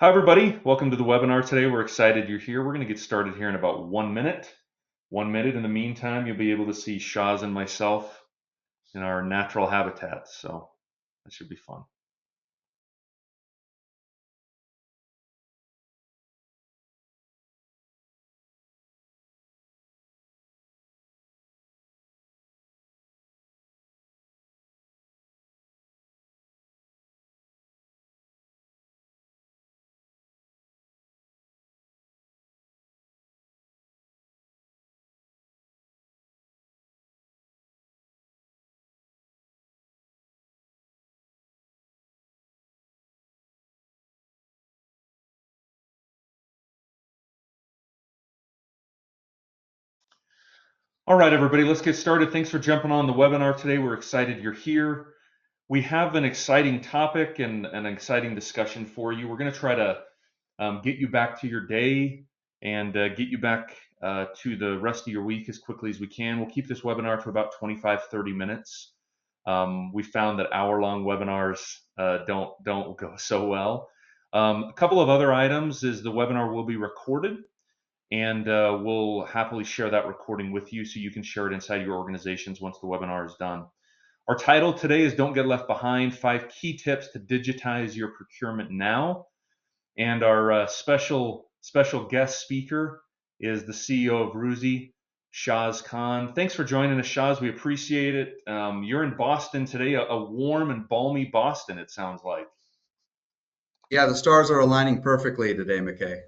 Hi, everybody. Welcome to the webinar today. We're excited you're here. We're going to get started here in about 1 minute. 1 minute. In the meantime, you'll be able to see Shaz and myself in our natural habitats. So that should be fun. All right, everybody, let's get started. Thanks for jumping on the webinar today. We're excited you're here. We have an exciting topic and an exciting discussion for you. We're going to try to get you back to your day and get you back to the rest of your week as quickly as we can. We'll keep this webinar to about 25, 30 minutes. We found that hour-long webinars don't go so well. A couple of other items is the webinar will be recorded, and we'll happily share that recording with you so you can share it inside your organizations once the webinar is done. Our title today is Don't Get Left Behind, 5 Key Tips to Digitize Your Procurement Now. And our special guest speaker is the CEO of Vroozi, Shaz Khan. Thanks for joining us, Shaz. We appreciate it. You're in Boston today, a warm and balmy Boston, it sounds like. Yeah, the stars are aligning perfectly today, McKay.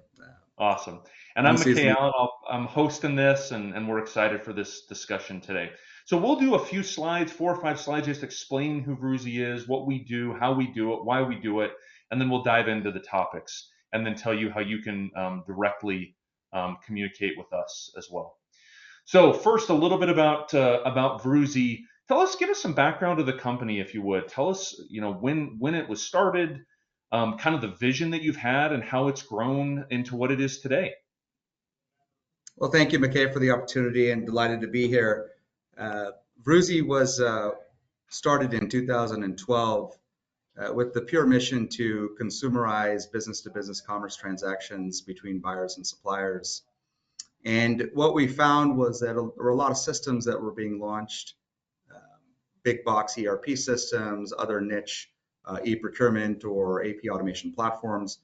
Awesome. And I'm One McKay season. Allen. I'm hosting this, and we're excited for this discussion today. So we'll do a few slides, 4 or 5 slides, just explaining who Vroozi is, what we do, how we do it, why we do it, and then we'll dive into the topics and then tell you how you can directly communicate with us as well. So first, a little bit about Vroozi. Give us some background of the company, if you would. Tell us, when it was started, kind of the vision that you've had, and how it's grown into what it is today. Well, thank you, McKay, for the opportunity and delighted to be here. Uh, Vroozi was started in 2012 with the pure mission to consumerize business-to-business commerce transactions between buyers and suppliers. And what we found was that there were a lot of systems that were being launched, um, big box ERP systems, other niche e-procurement or AP automation platforms.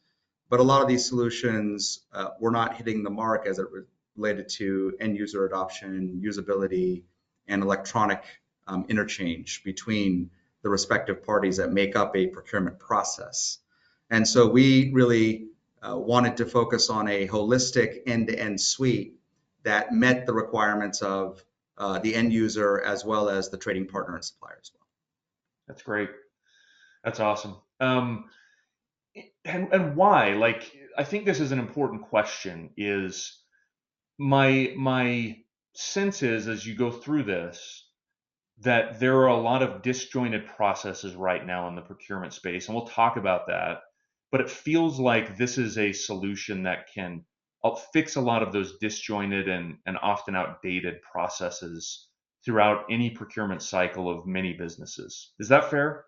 But a lot of these solutions were not hitting the mark as it related to end user adoption, usability, and electronic interchange between the respective parties that make up a procurement process. And so we really wanted to focus on a holistic end-to-end suite that met the requirements of the end user as well as the trading partner and supplier as well. That's great. That's awesome. And why? Like, I think this is an important question. Is my sense is, as you go through this, that there are a lot of disjointed processes right now in the procurement space, and we'll talk about that. But it feels like this is a solution that can fix a lot of those disjointed and often outdated processes throughout any procurement cycle of many businesses. Is that fair?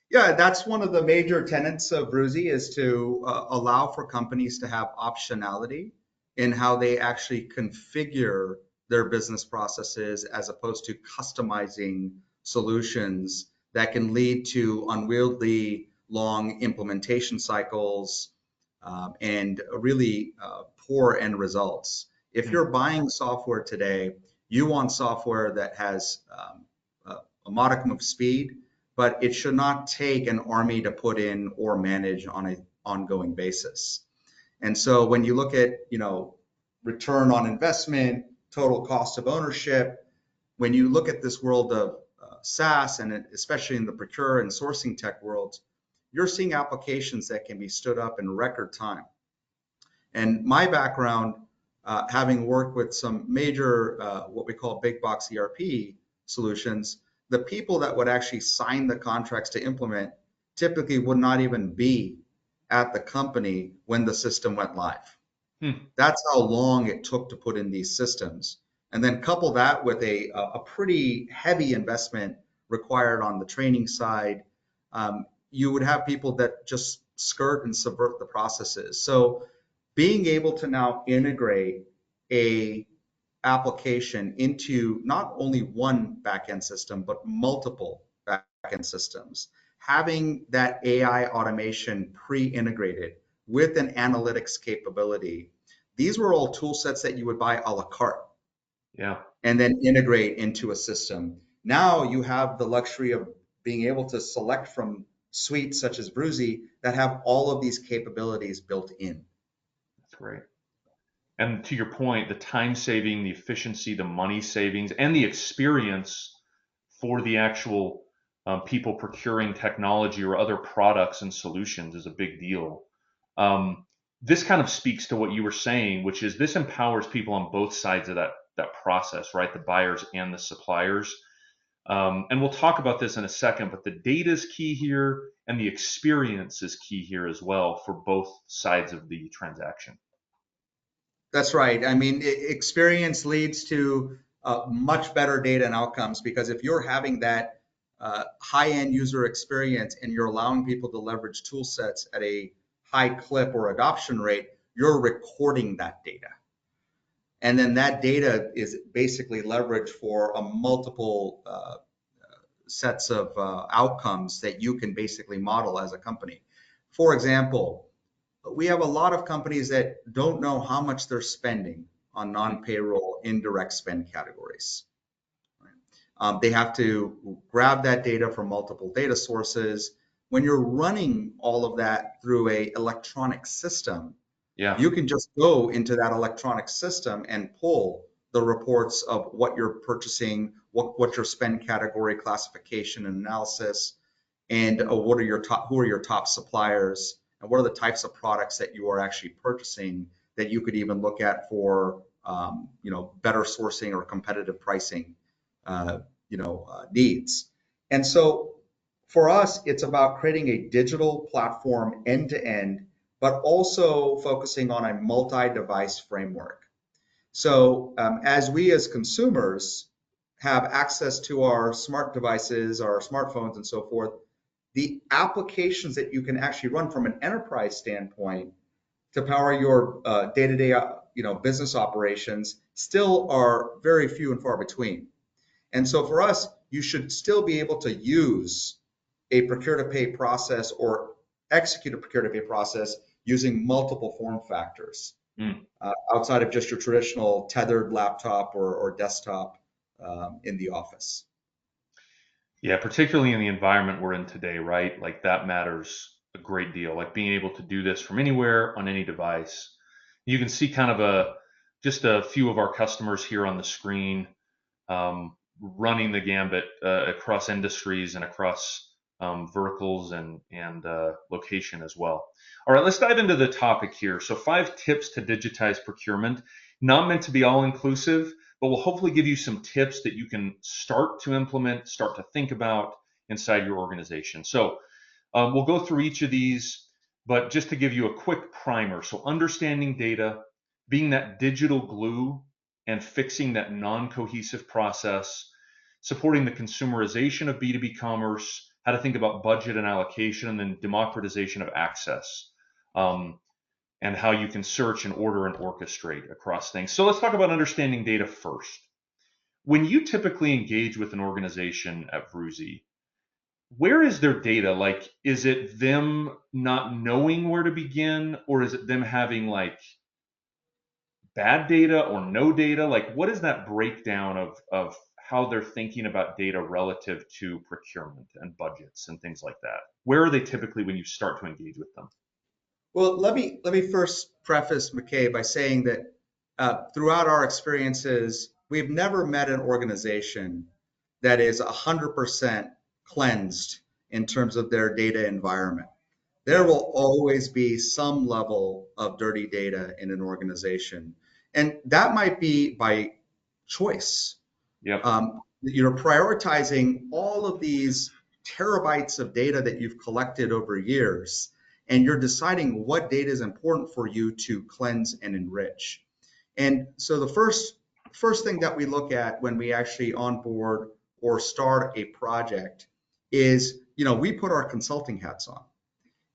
Yeah, that's one of the major tenets of Vroozi is to allow for companies to have optionality in how they actually configure their business processes as opposed to customizing solutions that can lead to unwieldy long implementation cycles and really poor end results. If Hmm. you're buying software today, you want software that has a modicum of speed, but it should not take an army to put in or manage on an ongoing basis. And so when you look at, return on investment, total cost of ownership, when you look at this world of SaaS and especially in the procure and sourcing tech world, you're seeing applications that can be stood up in record time. And my background, having worked with some major, what we call big box ERP solutions, the people that would actually sign the contracts to implement typically would not even be at the company when the system went live. Hmm. That's how long it took to put in these systems. And then couple that with a pretty heavy investment required on the training side. You would have people that just skirt and subvert the processes. So being able to now integrate a application into not only one backend system, but multiple backend systems, having that AI automation pre-integrated with an analytics capability, these were all tool sets that you would buy a la carte Yeah, and then integrate into a system. Now you have the luxury of being able to select from suites such as Vroozi that have all of these capabilities built in. that's great. And to your point, the time saving, the efficiency, the money savings, and the experience for the actual people procuring technology or other products and solutions is a big deal. Um, this kind of speaks to what you were saying, which is this empowers people on both sides of that process, right? The buyers and the suppliers. And we'll talk about this in a second, but the data is key here, and the experience is key here as well for both sides of the transaction. That's right. I mean, experience leads to much better data and outcomes because if you're having that high-end user experience and you're allowing people to leverage tool sets at a high clip or adoption rate, you're recording that data. And then that data is basically leveraged for a multiple sets of outcomes that you can basically model as a company. For example, we have a lot of companies that don't know how much they're spending on non-payroll indirect spend categories. They have to grab that data from multiple data sources. When you're running all of that through a electronic system, Yeah, you can just go into that electronic system and pull the reports of what you're purchasing, what your spend category classification and analysis, and what are your top, who are your top suppliers, and what are the types of products that you are actually purchasing that you could even look at for better sourcing or competitive pricing needs. And so for us, it's about creating a digital platform end to end, but also focusing on a multi-device framework. So as we as consumers have access to our smart devices, our smartphones and so forth, the applications that you can actually run from an enterprise standpoint to power your day-to-day business operations still are very few and far between. And so for us, you should still be able to use a procure to pay process or execute a procure to pay process using multiple form factors outside of just your traditional tethered laptop or desktop in the office. yeah, particularly in the environment we're in today, right? Like that matters a great deal. Like being able to do this from anywhere on any device. You can see kind of just a few of our customers here on the screen, running the gambit across industries and across verticals and location as well. All right, let's dive into the topic here. So 5 tips to digitize procurement. Not meant to be all inclusive, but will hopefully give you some tips that you can start to implement, start to think about inside your organization. So we'll go through each of these, but just to give you a quick primer. So understanding data, being that digital glue and fixing that non-cohesive process, supporting the consumerization of B2B commerce, how to think about budget and allocation, and then democratization of access, and how you can search and order and orchestrate across things. So let's talk about understanding data first. When you typically engage with an organization at Vroozi, where is their data? Like, is it them not knowing where to begin, or is it them having like bad data or no data? Like, what is that breakdown of how they're thinking about data relative to procurement and budgets and things like that? Where are they typically when you start to engage with them? Well, let me first preface, McKay, by saying that throughout our experiences, we've never met an organization that is 100% cleansed in terms of their data environment. There Yeah. will always be some level of dirty data in an organization, and that might be by choice. Yep. You're prioritizing all of these terabytes of data that you've collected over years, and you're deciding what data is important for you to cleanse and enrich. And so the first thing that we look at when we actually onboard or start a project is, we put our consulting hats on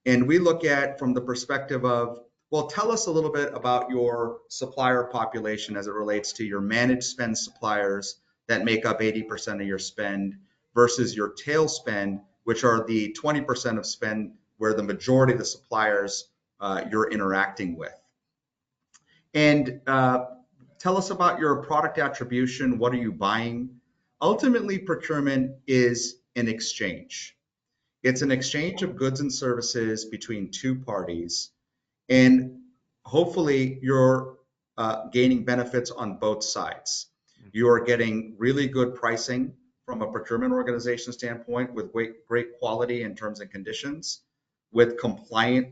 And we look at from the perspective of, well, tell us a little bit about your supplier population as it relates to your managed spend suppliers that make up 80% of your spend versus your tail spend, which are the 20% of spend where the majority of the suppliers you're interacting with. And tell us about your product attribution. What are you buying? Ultimately, procurement is an exchange. It's an exchange of goods and services between two parties, and hopefully you're gaining benefits on both sides. You are getting really good pricing from a procurement organization standpoint with great quality in terms and conditions, with compliant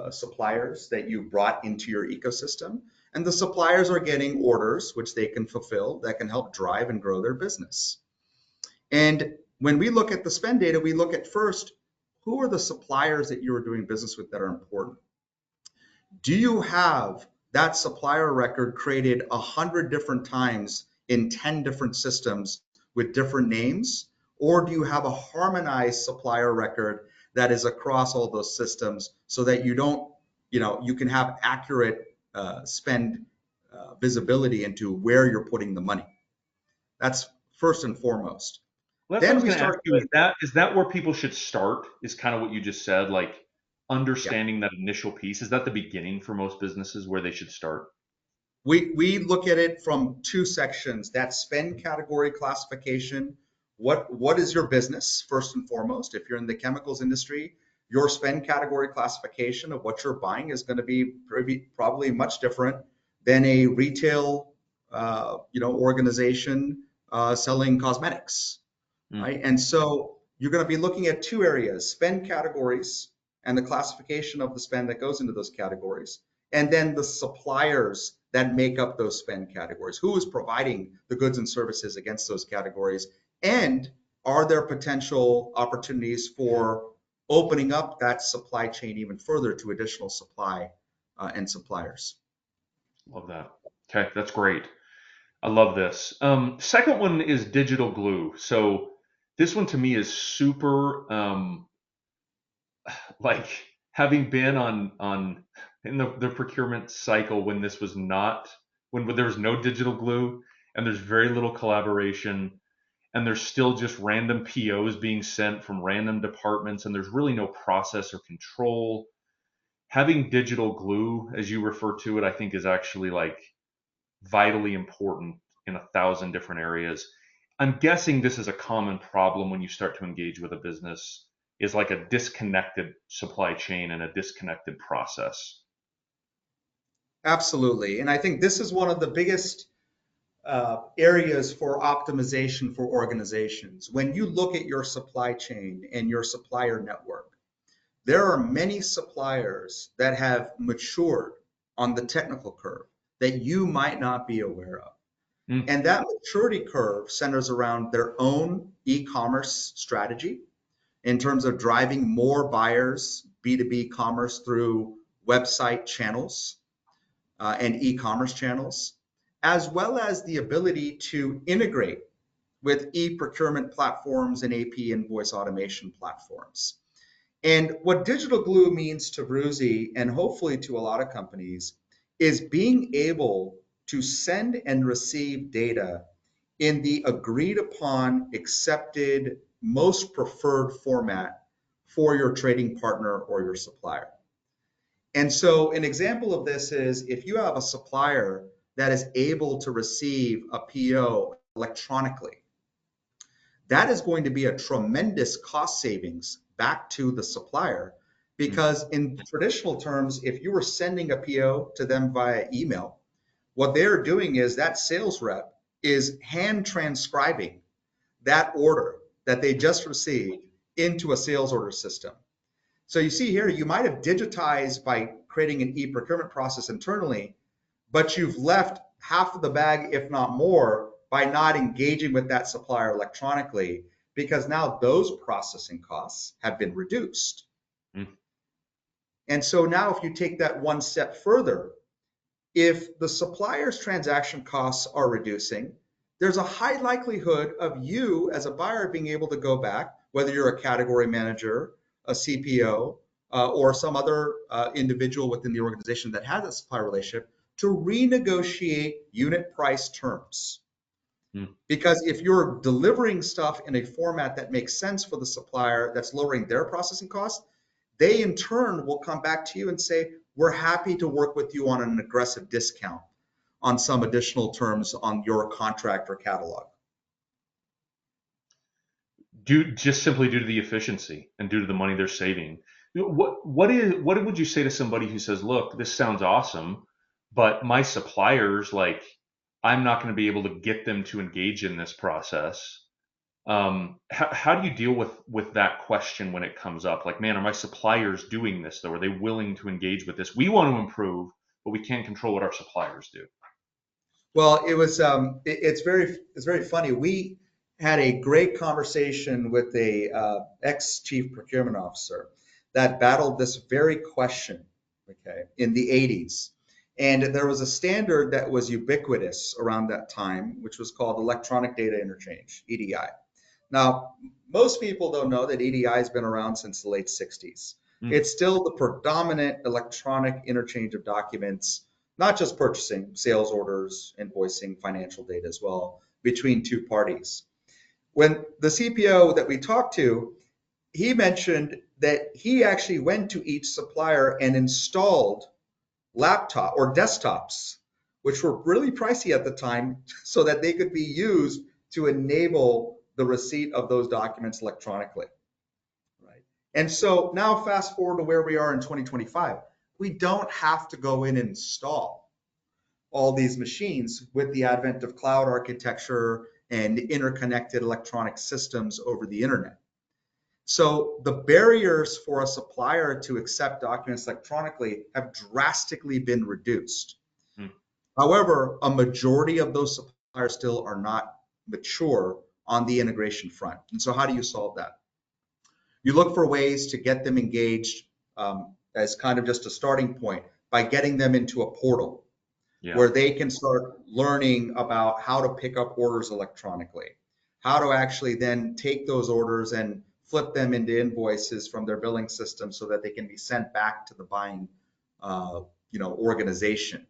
suppliers that you brought into your ecosystem. And the suppliers are getting orders which they can fulfill that can help drive and grow their business. And when we look at the spend data, we look at first, who are the suppliers that you are doing business with that are important? Do you have that supplier record created 100 different times in 10 different systems with different names? Or do you have a harmonized supplier record that is across all those systems so that you don't, you can have accurate spend visibility into where you're putting the money? That's first and foremost. Well, that's what I Then was we going to ask start you. doing, Is that where people should start? Is kind of what you just said, like yeah. understanding that initial piece. Is that the beginning for most businesses where they should start? We look at it from two sections. That spend category classification. What is your business, first and foremost? If you're in the chemicals industry, your spend category classification of what you're buying is going to be probably much different than a retail organization selling cosmetics, Mm. right? And so you're going to be looking at two areas: spend categories and the classification of the spend that goes into those categories, and then the suppliers that make up those spend categories. Who is providing the goods and services against those categories? And are there potential opportunities for opening up that supply chain even further to additional supply and suppliers? Love that. Okay, that's great. I love this. Second one is digital glue. So this one to me is super like having been on in the procurement cycle when this was not when there was no digital glue and there's very little collaboration and there's still just random POs being sent from random departments and there's really no process or control. Having digital glue, as you refer to it, I think is actually like vitally important in 1,000 different areas. I'm guessing this is a common problem when you start to engage with a business is like a disconnected supply chain and a disconnected process. Absolutely. And I think this is one of the biggest areas for optimization for organizations. When you look at your supply chain and your supplier network, there are many suppliers that have matured on the technical curve that you might not be aware of. Mm, And that maturity curve centers around their own e-commerce strategy in terms of driving more buyers, B2B commerce through website channels and e-commerce channels, as well as the ability to integrate with e-procurement platforms and AP invoice automation platforms. And what digital glue means to Vroozi and hopefully to a lot of companies is being able to send and receive data in the agreed upon, accepted, most preferred format for your trading partner or your supplier. And so an example of this is if you have a supplier that is able to receive a PO electronically, that is going to be a tremendous cost savings back to the supplier mm, because in traditional terms, if you were sending a PO to them via email, what they're doing is that sales rep is hand transcribing that order that they just received into a sales order system. So you see here, you might have digitized by creating an e-procurement process internally, but you've left half of the bag, if not more, by not engaging with that supplier electronically, because now those processing costs have been reduced. mm, And so now if you take that one step further, if the supplier's transaction costs are reducing, there's a high likelihood of you as a buyer being able to go back, whether you're a category manager a CPO, or some other individual within the organization that has a supplier relationship to renegotiate unit price terms. Mm. Because if you're delivering stuff in a format that makes sense for the supplier that's lowering their processing costs, they in turn will come back to you and say, we're happy to work with you on an aggressive discount on some additional terms on your contract or catalog. Just simply due to the efficiency and due to the money they're saving. What would you say to somebody who says, "Look, this sounds awesome, but my suppliers, like, I'm not going to be able to get them to engage in this process." How do you deal with that question when it comes up? Like, man, are my suppliers doing this though? Are they willing to engage with this? We want to improve, but we can't control what our suppliers do. Well, it's very funny. We had a great conversation with a ex chief procurement officer that battled this very question, okay, in the 80s. And there was a standard that was ubiquitous around that time, which was called electronic data interchange, EDI. Now, most people don't know that EDI has been around since the late 60s. Mm. It's still the predominant electronic interchange of documents, not just purchasing, sales orders, invoicing, financial data as well, between two parties. When the CPO that we talked to, he mentioned that he actually went to each supplier and installed laptop or desktops, which were really pricey at the time, so that they could be used to enable the receipt of those documents electronically. Right. And so now fast forward to where we are in 2025. We don't have to go in and install all these machines with the advent of cloud architecture and interconnected electronic systems over the internet. So the barriers for a supplier to accept documents electronically have drastically been reduced. Mm. However, a majority of those suppliers still are not mature on the integration front. And so how do you solve that? You look for ways to get them engaged, as kind of just a starting point by getting them into a portal Yeah. where they can start learning about how to pick up orders electronically, how to actually then take those orders and flip them into invoices from their billing system so that they can be sent back to the buying organization.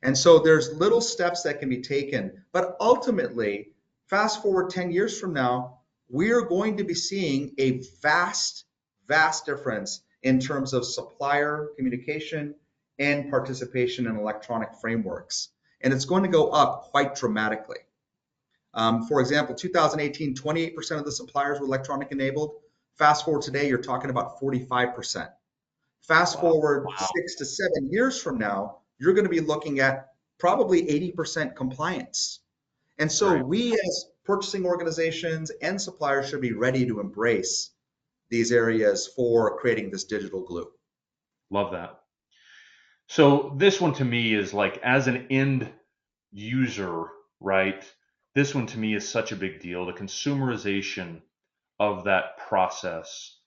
And so there's little steps that can be taken, but ultimately, fast forward 10 years from now, we're going to be seeing a vast difference in terms of supplier communication and participation in electronic frameworks. And it's going to go up quite dramatically. For example, 2018, 28% of the suppliers were electronic enabled. Fast forward today, you're talking about 45%. Fast Wow. forward Wow. 6 to 7 years from now, you're going to be looking at probably 80% compliance. And so Right. we as purchasing organizations and suppliers should be ready to embrace these areas for creating this digital glue. Love that. So this one to me is like, as an end user, right? This one to me is such a big deal. The consumerization of that process.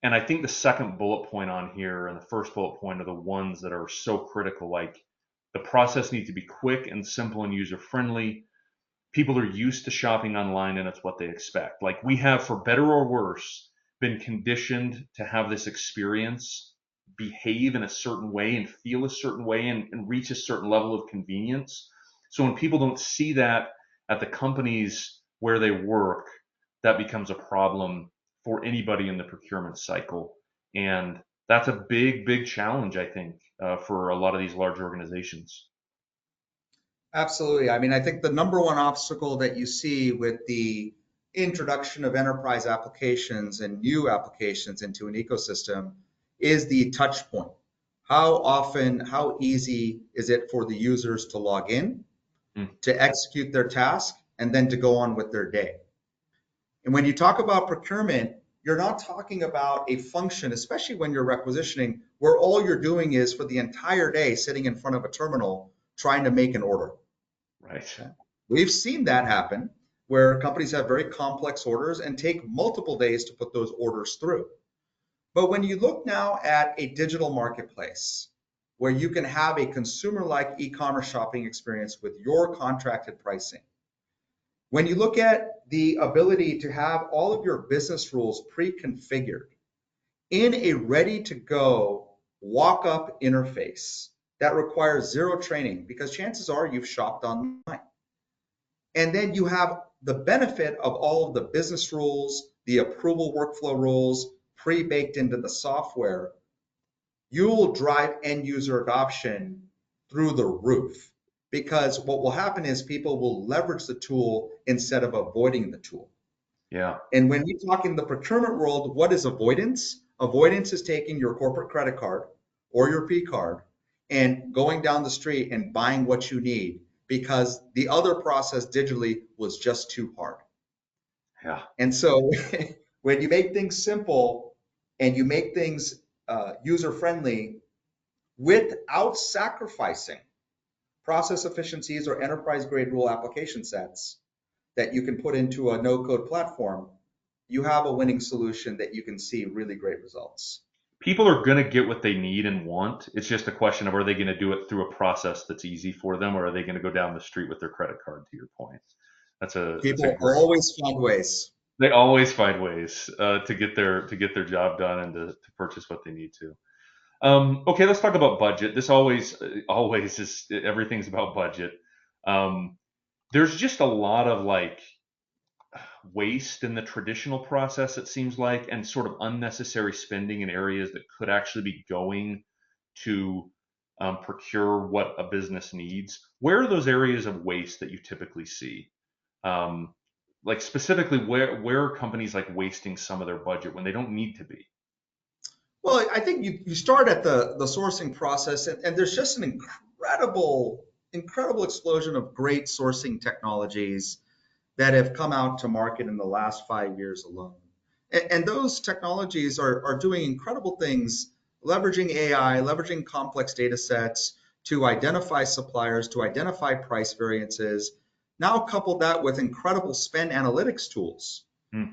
And I think the second bullet point on here and the first bullet point are the ones that are so critical. Like, the process needs to be quick and simple and user friendly. People are used to shopping online and it's what they expect. Like, we have, for better or worse, been conditioned to have this experience behave in a certain way and feel a certain way and reach a certain level of convenience. So when people don't see that at the companies where they work, that becomes a problem for anybody in the procurement cycle. And that's a big challenge, I think, for a lot of these large organizations. Absolutely. I mean, I think the number one obstacle that you see with the introduction of enterprise applications and new applications into an ecosystem is the touch point. How often, how easy is it for the users to log in, Mm. to execute their task, and then to go on with their day? And when you talk about procurement, you're not talking about a function, especially when you're requisitioning, where all you're doing is for the entire day sitting in front of a terminal trying to make an order. Right. Okay. We've seen that happen where companies have very complex orders and take multiple days to put those orders through. But when you look now at a digital marketplace where you can have a consumer-like e-commerce shopping experience with your contracted pricing, when you look at the ability to have all of your business rules pre-configured in a ready to go walk up interface that requires zero training because chances are you've shopped online. And then you have the benefit of all of the business rules, the approval workflow rules pre-baked into the software. You will drive end user adoption through the roof because what will happen is people will leverage the tool instead of avoiding the tool. Yeah. And when we talk in the procurement world, what is avoidance? Avoidance is taking your corporate credit card or your P card and going down the street and buying what you need because the other process digitally was just too hard. Yeah. And so when you make things simple and you make things user friendly without sacrificing process efficiencies or enterprise grade rule application sets that you can put into a no code platform, you have a winning solution that you can see really great results. People are going to get what they need and want. It's just a question of, are they going to do it through a process that's easy for them, or are they going to go down the street with their credit card, to your point? That's a People great. always find ways. They always find ways to get their job done and to purchase what they need to. Okay, let's talk about budget. This always is, everything's about budget. Um, there's just a lot of like waste in the traditional process, it seems like, and sort of unnecessary spending in areas that could actually be going to procure what a business needs. Where are those areas of waste that you typically see? Um, like specifically, where are companies like wasting some of their budget when they don't need to be? Well, I think you start at the sourcing process, and there's just an incredible explosion of great sourcing technologies that have come out to market in the last 5 years alone. And those technologies are doing incredible things, leveraging AI, leveraging complex data sets to identify suppliers, to identify price variances. Now couple that with incredible spend analytics tools. Hmm,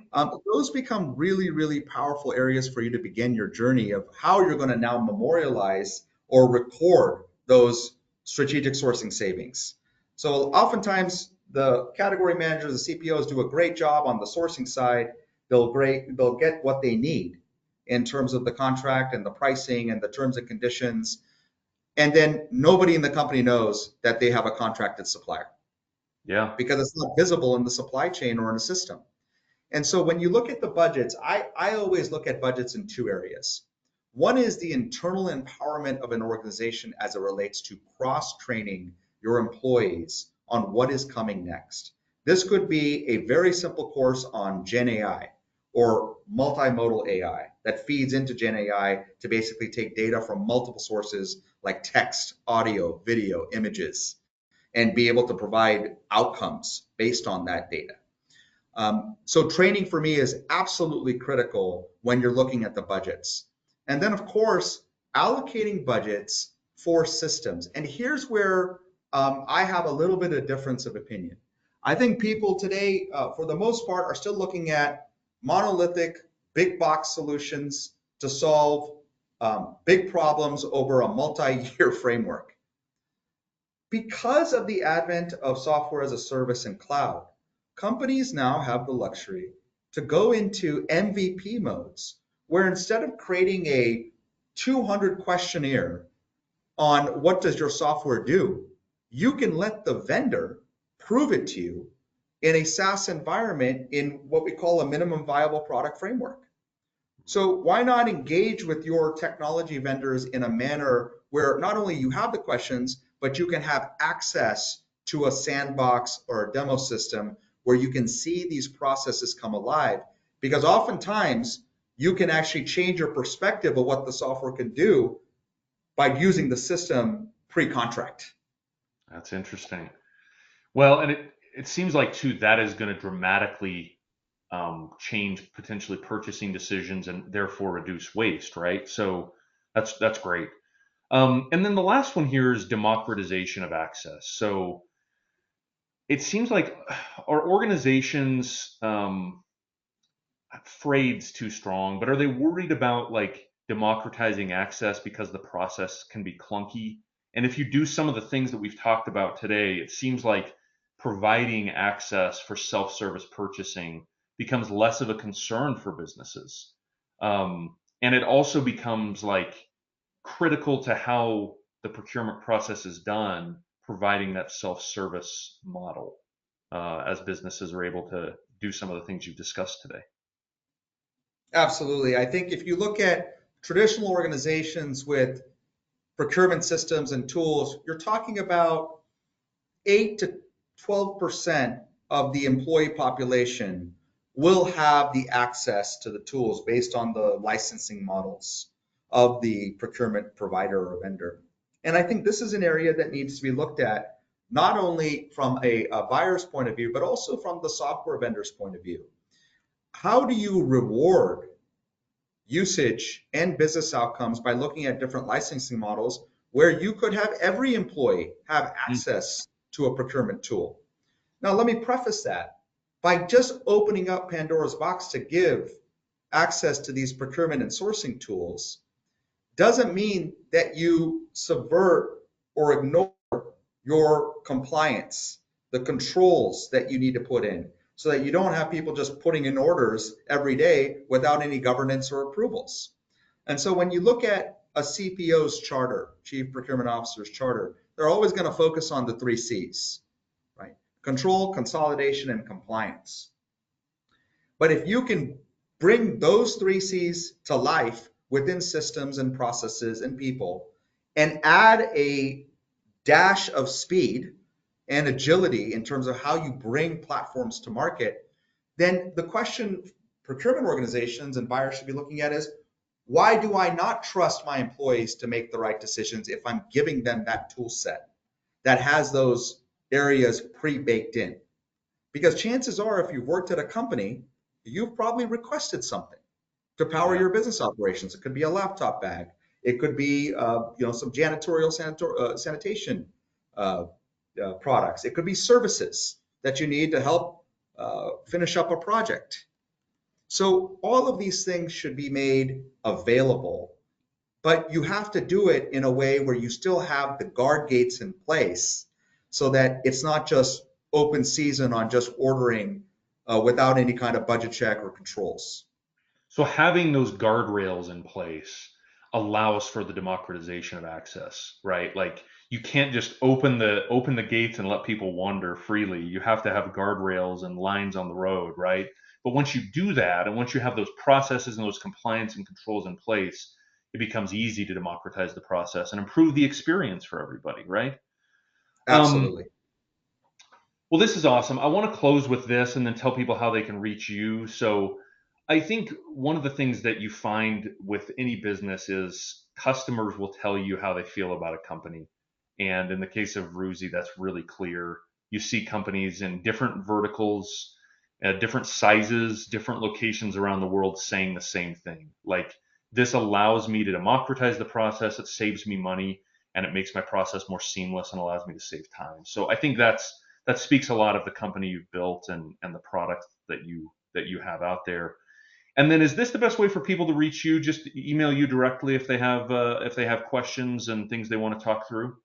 Those become really, really powerful areas for you to begin your journey of how you're going to now memorialize or record those strategic sourcing savings. So oftentimes the category managers, the CPOs do a great job on the sourcing side. They'll get what they need in terms of the contract and the pricing and the terms and conditions. And then nobody in the company knows that they have a contracted supplier yeah. because it's not visible in the supply chain or in the system. And so when you look at the budgets, I always look at budgets in two areas. One is the internal empowerment of an organization as it relates to cross training your employees on what is coming next. This could be a very simple course on Gen AI or multimodal AI that feeds into Gen AI to basically take data from multiple sources like text, audio, video, images, and be able to provide outcomes based on that data. So training for me is absolutely critical when you're looking at the budgets. And then of course, allocating budgets for systems. And here's where I have a little bit of difference of opinion. I think people today, for the most part, are still looking at monolithic, big box solutions to solve big problems over a multi-year framework. Because of the advent of software as a service and cloud, companies now have the luxury to go into MVP modes where instead of creating a 200 questionnaire on what does your software do, you can let the vendor prove it to you in a SaaS environment in what we call a minimum viable product framework. So why not engage with your technology vendors in a manner where not only you have the questions, but you can have access to a sandbox or a demo system where you can see these processes come alive? Because oftentimes you can actually change your perspective of what the software can do by using the system pre-contract. That's interesting. Well, and it seems like too that is going to dramatically change potentially purchasing decisions and therefore reduce waste, right? So that's great. And then the last one here is democratization of access. So it seems like our organizations, afraid's too strong, but are they worried about like democratizing access because the process can be clunky? And if you do some of the things that we've talked about today, it seems like providing access for self-service purchasing becomes less of a concern for businesses. And it also becomes like critical to how the procurement process is done, providing that self-service model as businesses are able to do some of the things you've discussed today. Absolutely. I think if you look at traditional organizations with procurement systems and tools, you're talking about 8 to 12% of the employee population will have the access to the tools based on the licensing models of the procurement provider or vendor. And I think this is an area that needs to be looked at not only from a buyer's point of view, but also from the software vendor's point of view. How do you reward usage and business outcomes by looking at different licensing models where you could have every employee have Mm. access to a procurement tool? Now, let me preface that by just opening up Pandora's box to give access to these procurement and sourcing tools doesn't mean that you subvert or ignore your compliance, the controls that you need to put in, so that you don't have people just putting in orders every day without any governance or approvals. And so when you look at a CPO's charter, Chief Procurement Officer's charter, they're always going to focus on the three C's, right? Control, consolidation, and compliance. But if you can bring those three C's to life within systems and processes and people and add a dash of speed and agility in terms of how you bring platforms to market, then the question procurement organizations and buyers should be looking at is, why do I not trust my employees to make the right decisions if I'm giving them that tool set that has those areas pre-baked in? Because chances are, if you've worked at a company, you've probably requested something to power Yeah. your business operations. It could be a laptop bag. It could be, some janitorial sanitation uh, products. It could be services that you need to help finish up a project. So all of these things should be made available, but you have to do it in a way where you still have the guard gates in place so that it's not just open season on just ordering without any kind of budget check or controls. So having those guardrails in place allows for the democratization of access, right? Like you can't just open the gates and let people wander freely. You have to have guardrails and lines on the road, right? But once you do that, and once you have those processes and those compliance and controls in place, it becomes easy to democratize the process and improve the experience for everybody, right? Um, Absolutely. well, this is awesome. I want to close with this and then tell people how they can reach you. So, I think one of the things that you find with any business is customers will tell you how they feel about a company. And in the case of Vroozi, that's really clear. You see companies in different verticals, different sizes, different locations around the world saying the same thing. Like, this allows me to democratize the process, it saves me money, and it makes my process more seamless and allows me to save time. So I think that speaks a lot of the company you've built and the product that you have out there. And then is this the best way for people to reach you? Just email you directly if they have questions and things they want to talk through?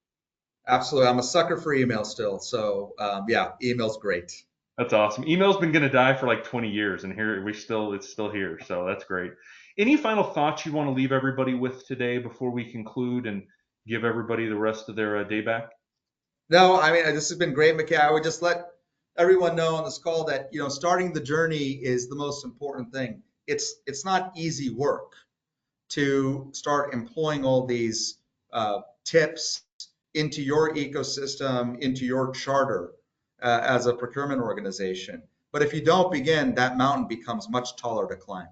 Absolutely. I'm a sucker for email still. So yeah, email's great. That's awesome. Email's been going to die for like 20 years and here it's still here. So that's great. Any final thoughts you want to leave everybody with today before we conclude and give everybody the rest of their day back? No, I mean, this has been great, McKay. I would just let everyone know on this call that, starting the journey is the most important thing. It's not easy work to start employing all these tips into your ecosystem, into your charter as a procurement organization. But if you don't begin, that mountain becomes much taller to climb.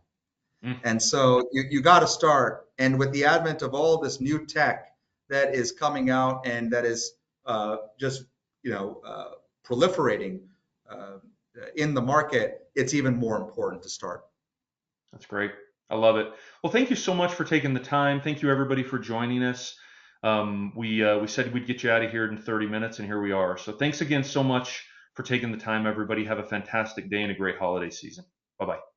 Mm, And so you got to start. And with the advent of all this new tech that is coming out and that is just proliferating uh, in the market, it's even more important to start. that's great. I love it. Well, thank you so much for taking the time. Thank you everybody for joining us. We said we'd get you out of here in 30 minutes, and here we are. So thanks again so much for taking the time, everybody. Have a fantastic day and a great holiday season. Bye bye.